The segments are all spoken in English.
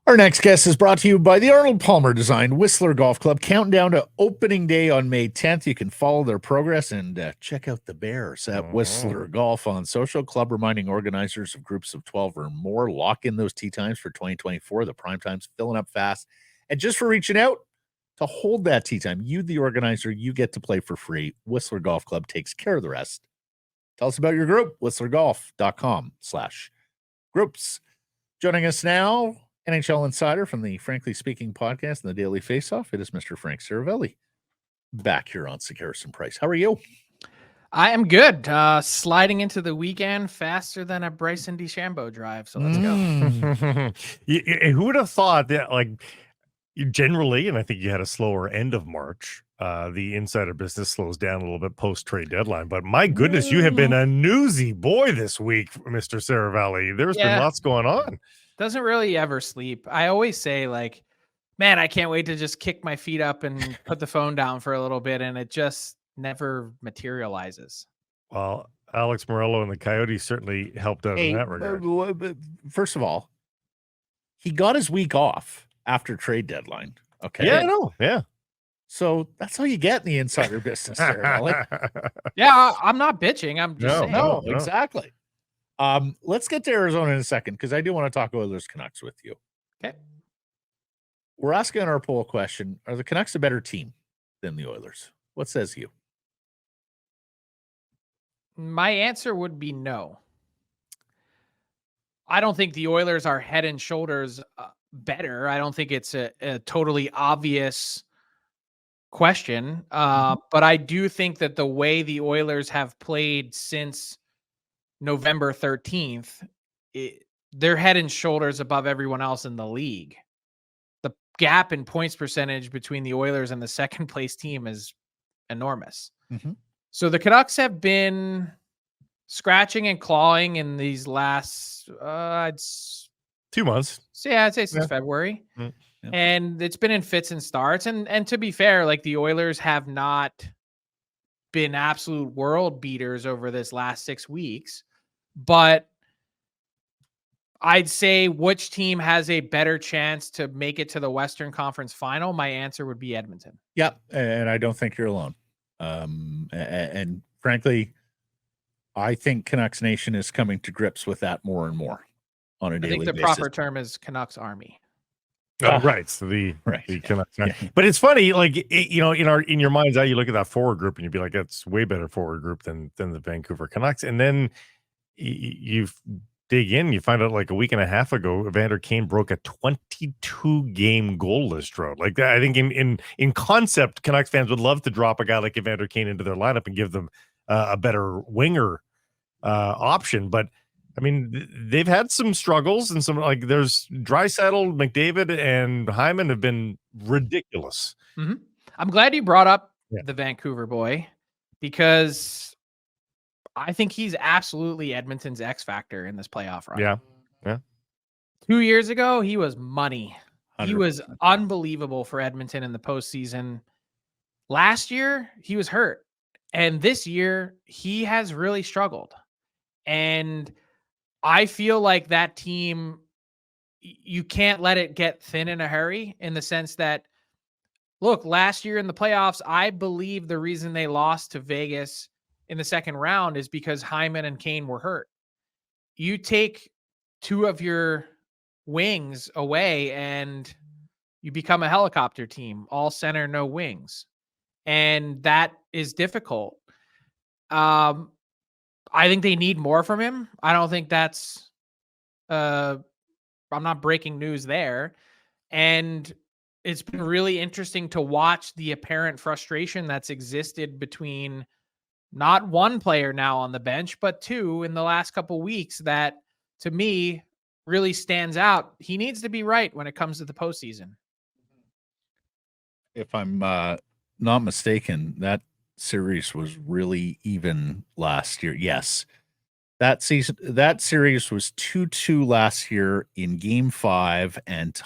Our next guest is brought to you by the Arnold Palmer designed Whistler Golf Club. Countdown to opening day on May 10th. You can follow their progress and check out the Bears at Whistler Golf on social. Club reminding organizers of groups of 12 or more, lock in those tee times for 2024. The prime time's filling up fast. And just for reaching out to hold that tee time, you, the organizer, you get to play for free. Whistler Golf Club takes care of the rest. Tell us about your group, whistlergolf.com/groups. Joining us now, NHL Insider from the Frankly Speaking podcast and the Daily Faceoff. It is Mr. Frank Seravalli back here on Sekeres and Price. How are you? I am good. Sliding into the weekend faster than a Bryson DeChambeau drive. So let's go. Who would have thought that, like, generally, and I think you had a slower end of March, the insider business slows down a little bit post-trade deadline. But my goodness, you have been a newsy boy this week, Mr. Seravalli. There's been lots going on. Doesn't really ever sleep. I always say, like, man, I can't wait to just kick my feet up and put the phone down for a little bit, and it just never materializes. Well, Alex Morello and the Coyotes certainly helped out in that regard. First of all, he got his week off after trade deadline. Okay. Yeah, I know. Yeah. So that's how you get in the insider business there. Yeah, I'm not bitching. I'm just saying. No, exactly. Let's get to Arizona in a second because I do want to talk Oilers Canucks with you. Okay. We're asking our poll question: are the Canucks a better team than the Oilers? What says you? My answer would be no. I don't think the Oilers are head and shoulders better. I don't think it's a totally obvious question. But I do think that the way the Oilers have played since November 13th, they're head and shoulders above everyone else in the league. The gap in points percentage between the Oilers and the second place team is enormous. So the Canucks have been scratching and clawing in these last 2 months. So yeah, I'd say since February. And it's been in fits and starts. And to be fair, like, the Oilers have not been absolute world beaters over this last 6 weeks. But I'd say which team has a better chance to make it to the Western Conference Final? My answer would be Edmonton. Yep, and I don't think you're alone. And frankly, I think Canucks Nation is coming to grips with that more and more on a daily basis. I think the proper term is Canucks Army. Right. So the Canucks. Yeah. But it's funny, like, in your mind's eye, you look at that forward group and you'd be like, that's way better forward group than the Vancouver Canucks. And then you dig in, you find out like a week and a half ago, Evander Kane broke a 22-game goalless drought. Like that, I think in concept, Canucks fans would love to drop a guy like Evander Kane into their lineup and give them a better winger option. But I mean, they've had some struggles and some, like, there's Draisaitl, McDavid, and Hyman have been ridiculous. I'm glad you brought up the Vancouver boy, because I think he's absolutely Edmonton's X factor in this playoff run. Yeah. 2 years ago, he was money. 100%. He was unbelievable for Edmonton in the postseason. Last year, he was hurt. And this year, he has really struggled. And I feel like that team, you can't let it get thin in a hurry, in the sense that, look, last year in the playoffs, I believe the reason they lost to Vegas in the second round is because Hyman and Kane were hurt. You take two of your wings away and you become a helicopter team, all center, no wings. And that is difficult. I think they need more from him. I don't think that's, I'm not breaking news there. And it's been really interesting to watch the apparent frustration that's existed between not one player now on the bench, but two in the last couple weeks that, to me, really stands out. He needs to be right when it comes to the postseason. If I'm not mistaken, that series was really even last year. Yes. That series was 2-2 last year in Game 5, and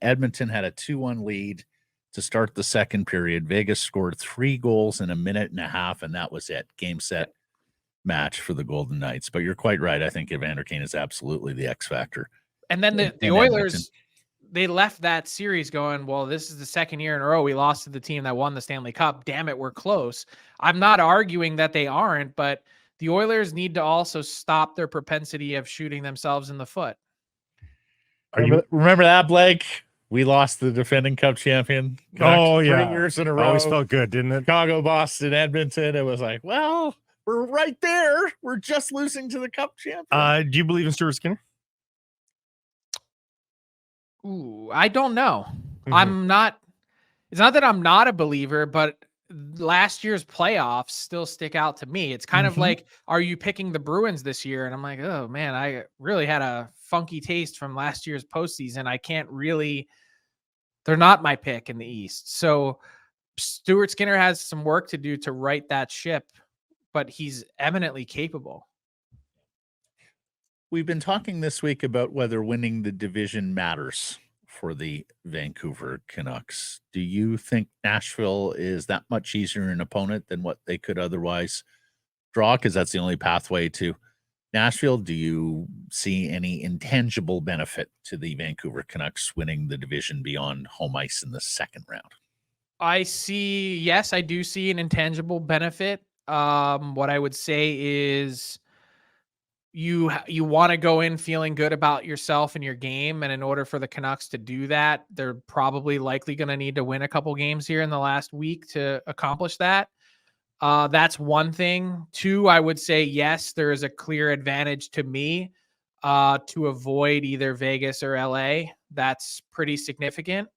Edmonton had a 2-1 lead to start the second period. Vegas scored 3 goals in a minute and a half, and that was it. Game, set, match for the Golden Knights. But you're quite right. I think Evander Kane is absolutely the X factor. And then the Oilers, they left that series going, well, this is the second year in a row we lost to the team that won the Stanley Cup. Damn it, we're close. I'm not arguing that they aren't, but the Oilers need to also stop their propensity of shooting themselves in the foot. Remember that, Blake? We lost the defending Cup champion. Oh, yeah. 3 years in a row. Always felt good, didn't it? Chicago, Boston, Edmonton. It was like, well, we're right there. We're just losing to the Cup champion. Do you believe in Stuart Skinner? Ooh, I don't know. Mhm. I'm not. It's not that I'm not a believer, but last year's playoffs still stick out to me. It's kind of like, are you picking the Bruins this year? And I'm like, oh man, I really had a funky taste from last year's postseason. I can't really. They're not my pick in the East. So Stuart Skinner has some work to do to right that ship, but he's eminently capable. We've been talking this week about whether winning the division matters for the Vancouver Canucks. Do you think Nashville is that much easier an opponent than what they could otherwise draw? Because that's the only pathway to Nashville. Do you see any intangible benefit to the Vancouver Canucks winning the division beyond home ice in the second round? I do see an intangible benefit. What I would say is you want to go in feeling good about yourself and your game. And in order for the Canucks to do that, they're probably likely going to need to win a couple games here in the last week to accomplish that. That's one thing. Two, I would say, yes, there is a clear advantage to me to avoid either Vegas or LA. That's pretty significant.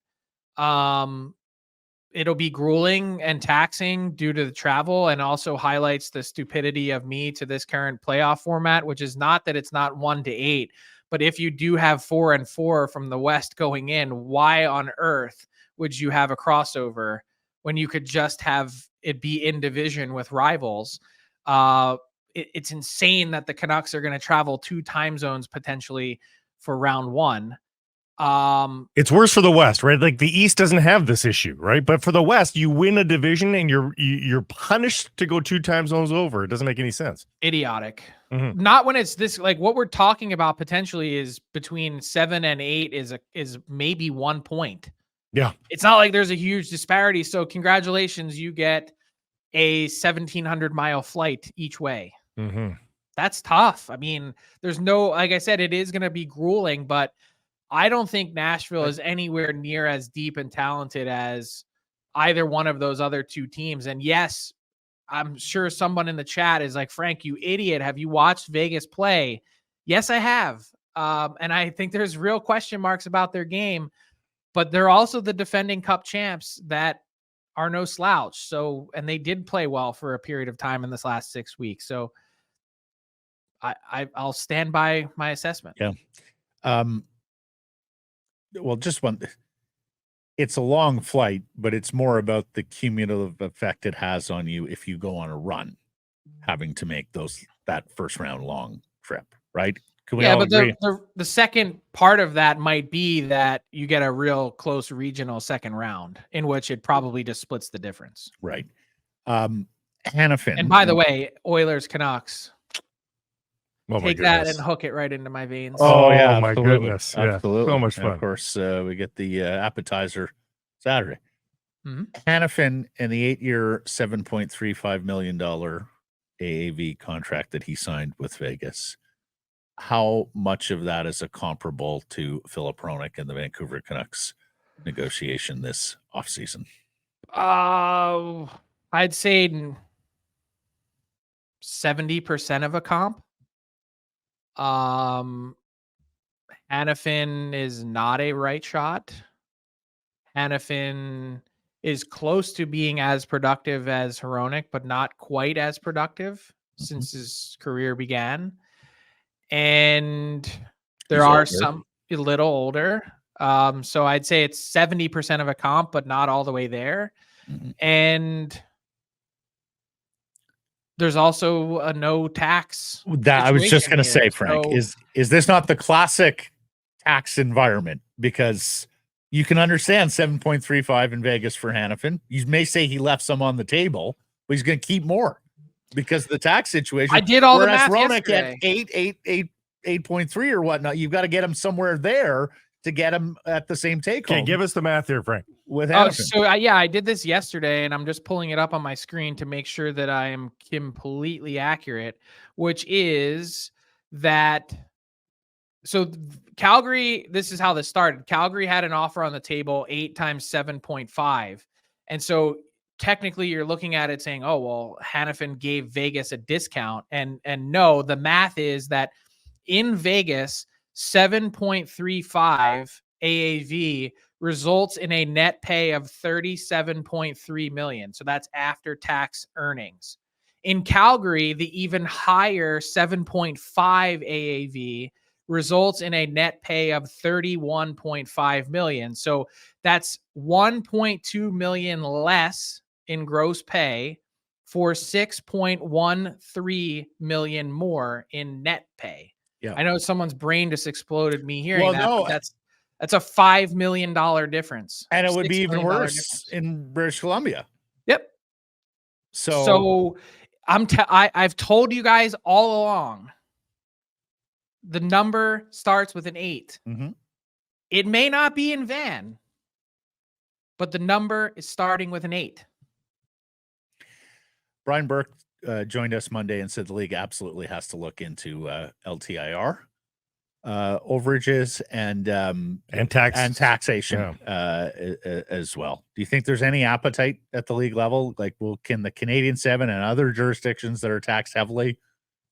It'll be grueling and taxing due to the travel, and also highlights the stupidity of me to this current playoff format, which is not that it's not 1-8, but if you do have 4-4 from the West going in, why on earth would you have a crossover when you could just have it be in division with rivals? It's insane that the Canucks are going to travel 2 time zones potentially for round 1. It's worse for the West, right? Like the East doesn't have this issue, right? But for the West, you win a division and you're punished to go 2 time zones over. It doesn't make any sense. Idiotic. Not when it's this, like what we're talking about potentially is between 7 and 8 is maybe 1 point. Yeah. It's not like there's a huge disparity. So congratulations, you get a 1,700-mile flight each way. That's tough. I mean, there's no, like I said, it is going to be grueling, but I don't think Nashville is anywhere near as deep and talented as either one of those other 2 teams. And yes, I'm sure someone in the chat is like, Frank, you idiot. Have you watched Vegas play? Yes, I have. And I think there's real question marks about their game, but they're also the defending Cup champs that are no slouch. So, and they did play well for a period of time in this last 6 weeks. So I'll stand by my assessment. Yeah. Well, just one. It's a long flight, but it's more about the cumulative effect it has on you if you go on a run, having to make that first round long trip, right? Can we all agree? The second part of that might be that you get a real close regional second round in which it probably just splits the difference. Right. Hanifin. And by the way, Oilers Canucks. Oh, take that and hook it right into my veins. Oh, yeah, my goodness. Yeah, absolutely. So much fun. And of course, we get the appetizer Saturday. Hanifin and the 8-year, $7.35 million AAV contract that he signed with Vegas. How much of that is a comparable to Philip Hronek and the Vancouver Canucks negotiation this offseason? I'd say 70% of a comp. Hanifin is not a right shot. Hanifin is close to being as productive as Hronek, but not quite as productive since his career began. And there are some a little older. So I'd say it's 70% of a comp, but not all the way there. And there's also a no tax. That I was just going to say, Frank, is this not the classic tax environment? Because you can understand 7.35 in Vegas for Hanifin. You may say he left some on the table, but he's going to keep more because of the tax situation. I did all the math Hronek yesterday. at 8.3 or whatnot. You've got to get him somewhere there to get them at the same take home. Okay, give us the math here, Frank. With Oh, Hanifin. so I did this yesterday, and I'm just pulling it up on my screen to make sure that I am completely accurate, which is that. So Calgary, this is how this started. Calgary had an offer on the table, 8 times 7.5. And so technically you're looking at it saying, oh, well, Hanifin gave Vegas a discount. And no, the math is that in Vegas, 7.35 AAV results in a net pay of 37.3 million. So that's after tax earnings. In Calgary, the even higher 7.5 AAV results in a net pay of 31.5 million. So that's 1.2 million less in gross pay for 6.13 million more in net pay. Yeah. I know someone's brain just exploded me hearing that. No, but that's a $5 million difference. And it would be even worse difference. in British Columbia. Yep. So I've told you guys all along, the number starts with an 8. Mm-hmm. It may not be in Van, but the number is starting with an 8. Brian Burke joined us Monday and said the league absolutely has to look into LTIR overages and taxation as well. Do you think there's any appetite at the league level? Like, can the Canadian 7 and other jurisdictions that are taxed heavily,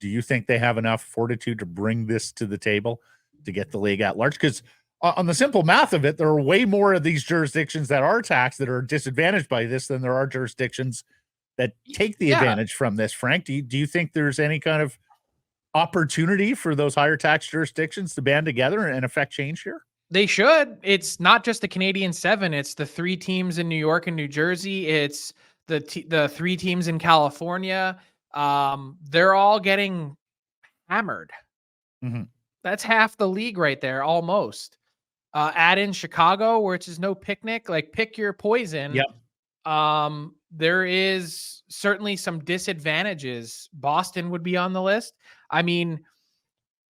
do you think they have enough fortitude to bring this to the table to get the league at large? Because on the simple math of it, there are way more of these jurisdictions that are taxed that are disadvantaged by this than there are jurisdictions that take the advantage from this. Frank, do you think there's any kind of opportunity for those higher tax jurisdictions to band together and affect change here? They should. It's not just the Canadian 7. It's the 3 teams in New York and New Jersey. It's the 3 teams in California. They're all getting hammered. Mm-hmm. That's half the league right there, almost. Add in Chicago, which is no picnic. Like, pick your poison. Yep. There is certainly some disadvantages. Boston would be on the list. I mean,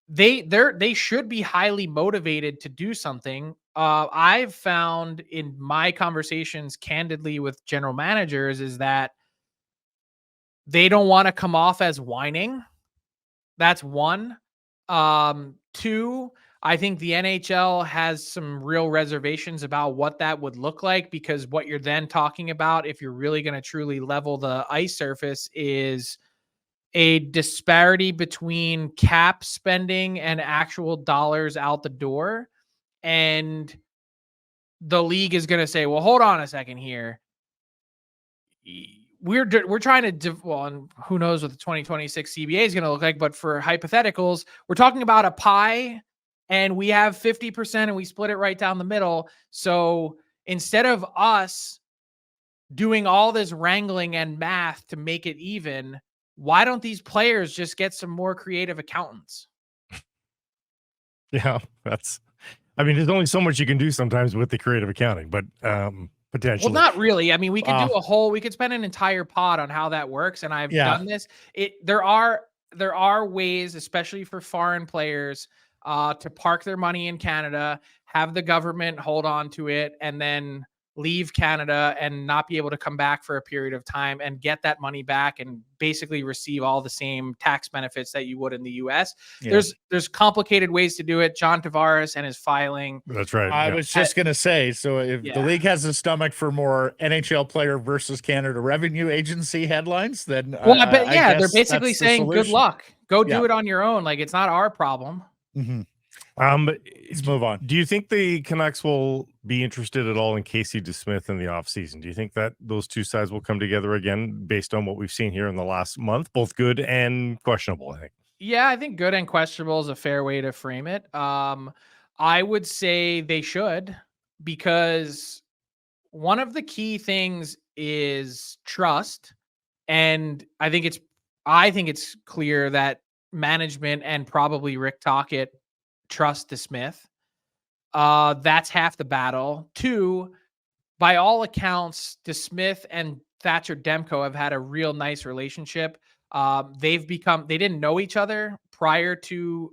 they should be highly motivated to do something. I've found in my conversations candidly with general managers is that they don't want to come off as whining. That's 1. 2, I think the NHL has some real reservations about what that would look like, because what you're then talking about, if you're really going to truly level the ice surface, is a disparity between cap spending and actual dollars out the door. And the league is going to say, well, hold on a second here. We're trying to, and who knows what the 2026 CBA is going to look like, but for hypotheticals, we're talking about a pie and we have 50% and we split it right down the middle. So instead of us doing all this wrangling and math to make it even, why don't these players just get some more creative accountants? Yeah, there's only so much you can do sometimes with the creative accounting, but potentially. Well, not really. I mean, we could we could spend an entire pod on how that works. And I've done this. There are ways, especially for foreign players, to park their money in Canada, have the government hold on to it, and then leave Canada and not be able to come back for a period of time and get that money back and basically receive all the same tax benefits that you would in the US. Yeah. There's complicated ways to do it. John Tavares and his filing. That's right. I was just going to say, so if the league has a stomach for more NHL player versus Canada Revenue Agency headlines, then they're basically saying good luck. Go do it on your own. Like, it's not our problem. Mm-hmm. Let's move on. Do you think the Canucks will be interested at all in Casey DeSmith in the offseason? Do you think that those two sides will come together again based on what we've seen here in the last month, both good and questionable, I think? Yeah, I think good and questionable is a fair way to frame it. I would say they should, because one of the key things is trust. And I think it's clear that management and probably Rick Tocchet trust DeSmith. That's half the battle. 2, by all accounts, DeSmith and Thatcher Demko have had a real nice relationship. They didn't know each other prior to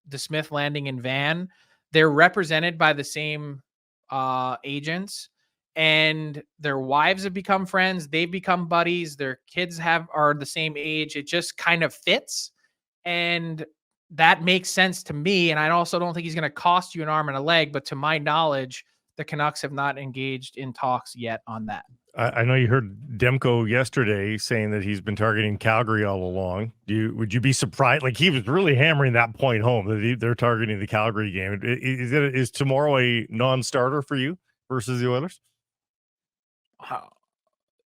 DeSmith landing in Van, they're represented by the same agents, and their wives have become friends. They've become buddies. Their kids are the same age. It just kind of fits. And that makes sense to me. And I also don't think he's going to cost you an arm and a leg, but to my knowledge, the Canucks have not engaged in talks yet on that. I know you heard Demko yesterday saying that he's been targeting Calgary all along. Would you be surprised? Like, he was really hammering that point home that they're targeting the Calgary game. Is tomorrow a non-starter for you versus the Oilers?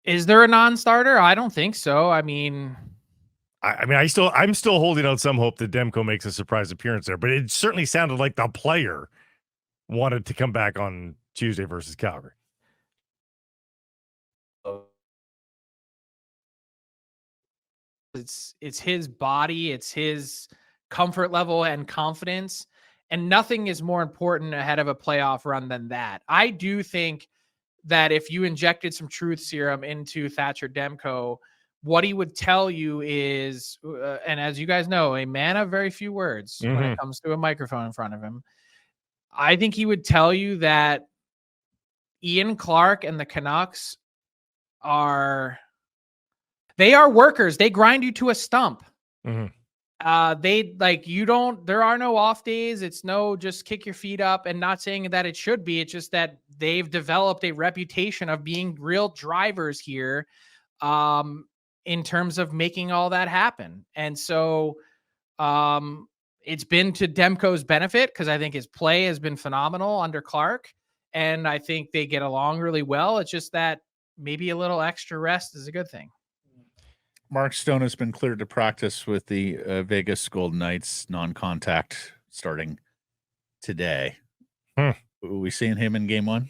Is there a non-starter? I don't think so. I mean, I'm still holding out some hope that Demko makes a surprise appearance there, but it certainly sounded like the player wanted to come back on Tuesday versus Calgary. It's his body, it's his comfort level and confidence, and nothing is more important ahead of a playoff run than that. I do think that if you injected some truth serum into Thatcher Demko, what he would tell you is, and as you guys know, a man of very few words when it comes to a microphone in front of him, I think he would tell you that Ian Clark and the Canucks are workers. They grind you to a stump. There are no off days. It's no just kick your feet up, and not saying that it should be. It's just that they've developed a reputation of being real drivers here in terms of making all that happen. And so it's been to Demko's benefit because I think his play has been phenomenal under Clark, and I think they get along really well. It's just that maybe a little extra rest is a good thing. Mark Stone has been cleared to practice with the Vegas Golden Knights, non-contact, starting today. Are we seeing him in game one?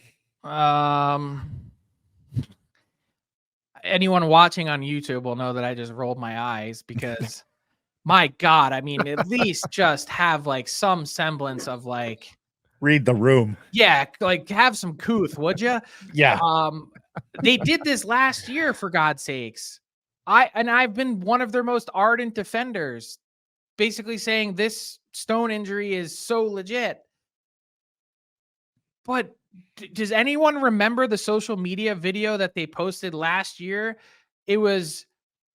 Anyone watching on YouTube will know that I just rolled my eyes because, my God, I mean, at least just have like some semblance of like read the room. Yeah, like have some couth, would you? Yeah. They did this last year, for God's sakes. I've been one of their most ardent defenders, basically saying this Stone injury is so legit. But does anyone remember the social media video that they posted last year? It was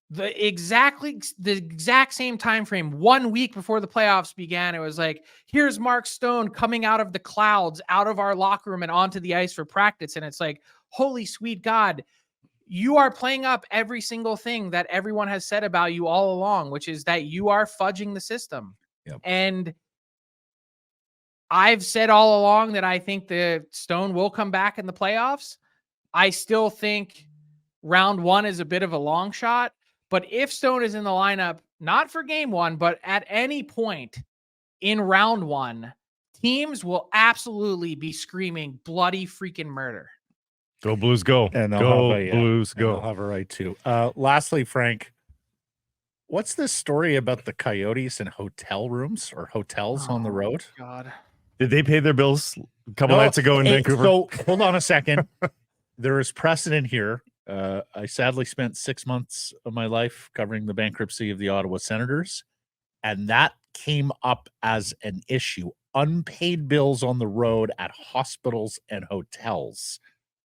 the exact same time frame, 1 week before the playoffs began. It was like, here's Mark Stone coming out of the clouds, out of our locker room and onto the ice for practice. And it's like, holy sweet God, you are playing up every single thing that everyone has said about you all along, which is that you are fudging the system. Yep. And I've said all along that I think the Stone will come back in the playoffs. I still think round one is a bit of a long shot, but if Stone is in the lineup, not for game one, but at any point in round one, teams will absolutely be screaming bloody freaking murder. Go Blues, go. And Blues, go. I'll have a right too. Lastly, Frank, what's this story about the Coyotes and hotel rooms or hotels on the road? God. Did they pay their bills a couple nights ago in Vancouver? So hold on a second. There is precedent here. I sadly spent 6 months of my life covering the bankruptcy of the Ottawa Senators, and that came up as an issue. Unpaid bills on the road at hospitals and hotels.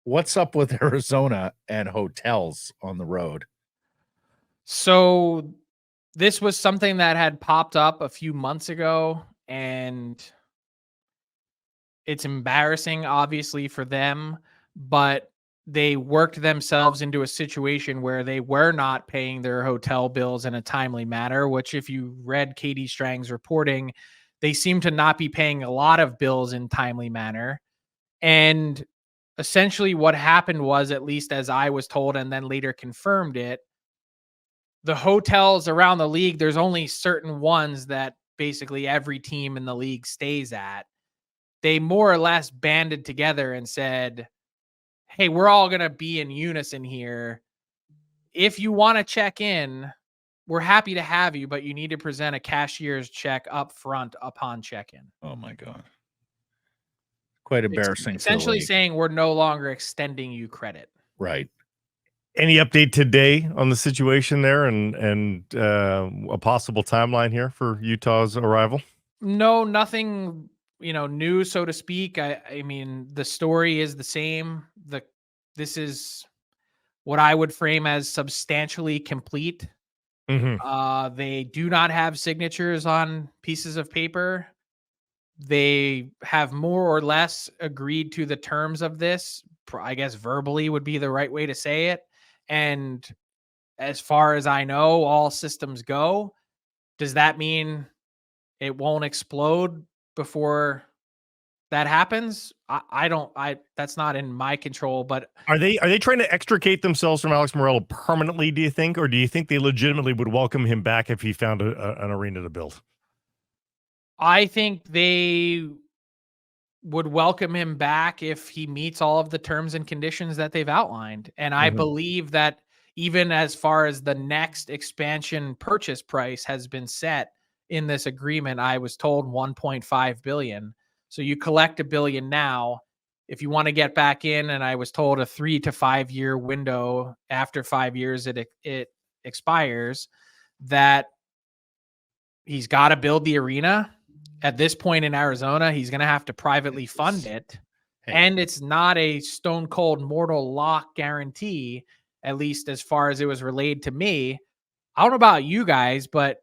What's up with Arizona and hotels on the road? So this was something that had popped up a few months ago, and it's embarrassing, obviously, for them, but they worked themselves into a situation where they were not paying their hotel bills in a timely manner, which if you read Katie Strang's reporting, they seem to not be paying a lot of bills in timely manner. And essentially what happened was, at least as I was told and then later confirmed it, the hotels around the league, there's only certain ones that basically every team in the league stays at. They more or less banded together and said, hey, we're all going to be in unison here. If you want to check in, we're happy to have you, but you need to present a cashier's check up front upon check-in. Oh my God. Quite embarrassing. It's essentially saying we're no longer extending you credit. Right. Any update today on the situation there and a possible timeline here for Utah's arrival? No, nothing news, so to speak. I mean, the story is the same. This is what I would frame as substantially complete. They do not have signatures on pieces of paper. They have more or less agreed to the terms of this. I guess verbally would be the right way to say it. And as far as I know, all systems go. Does that mean it won't explode before that happens? That's not in my control, but are they trying to extricate themselves from Alex Morello permanently, do you think? Or do you think they legitimately would welcome him back if he found an arena to build? I think they would welcome him back if he meets all of the terms and conditions that they've outlined. And I believe that even as far as the next expansion purchase price has been set in this agreement, I was told 1.5 billion. So you collect $1 billion now. If you want to get back in, and I was told a 3 to 5 year window, after 5 years it expires, that he's got to build the arena. At this point in Arizona, he's going to have to privately fund it. And it's not a stone cold mortal lock guarantee, at least as far as it was relayed to me. I don't know about you guys, but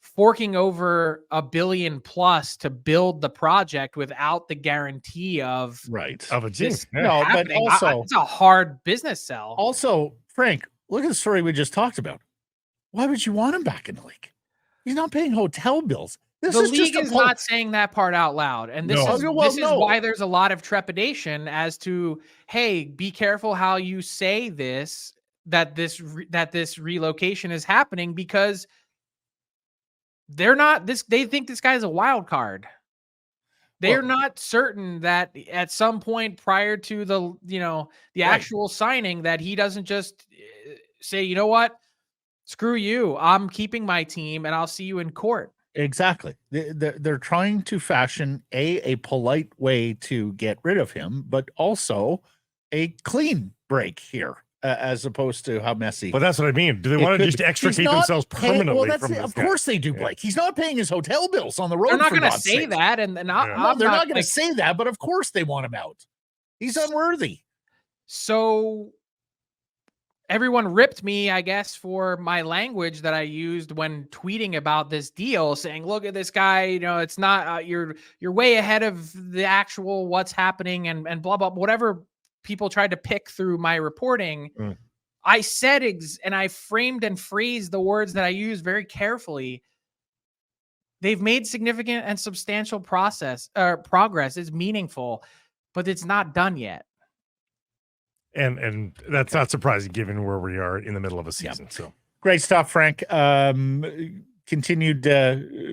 forking over $1 billion plus to build the project without the guarantee of a team. No, but also it's a hard business sell. Also, Frank, look at the story we just talked about. Why would you want him back in the league? He's not paying hotel bills. The league is not saying that part out loud. And this is why there's a lot of trepidation as to, hey, be careful how you say this, that this relocation is happening, because they think this guy's a wild card. They're not certain that at some point prior to the actual signing that he doesn't just say, you know what, screw you, I'm keeping my team and I'll see you in court. Exactly. They're trying to fashion a polite way to get rid of him, but also a clean break here, as opposed to how messy. But that's what I mean. Do they want to just extricate themselves permanently from this Of course they do, Blake. He's not paying his hotel bills on the road. They're not going to say that, and they're not going to say that. But of course they want him out. He's unworthy. So everyone ripped me, I guess, for my language that I used when tweeting about this deal, saying, look at this guy, it's not, you're way ahead of the actual what's happening and blah, blah, whatever people tried to pick through my reporting. I said, and I framed and phrased the words that I used very carefully. They've made significant and substantial progress. It's meaningful, but it's not done yet. And that's not surprising given where we are in the middle of a season. So great stuff, Frank. Continued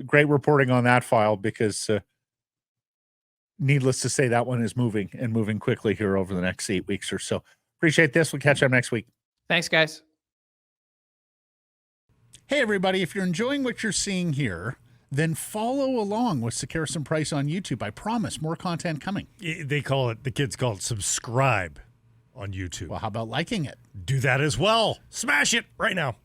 great reporting on that file, because needless to say, that one is moving quickly here over the next 8 weeks or so. Appreciate this. We'll catch up next week. Thanks, guys. Hey, everybody. If you're enjoying what you're seeing here, then follow along with Sekeres and Price on YouTube. I promise more content coming. The kids call it subscribe on YouTube. Well, how about liking it? Do that as well. Smash it right now.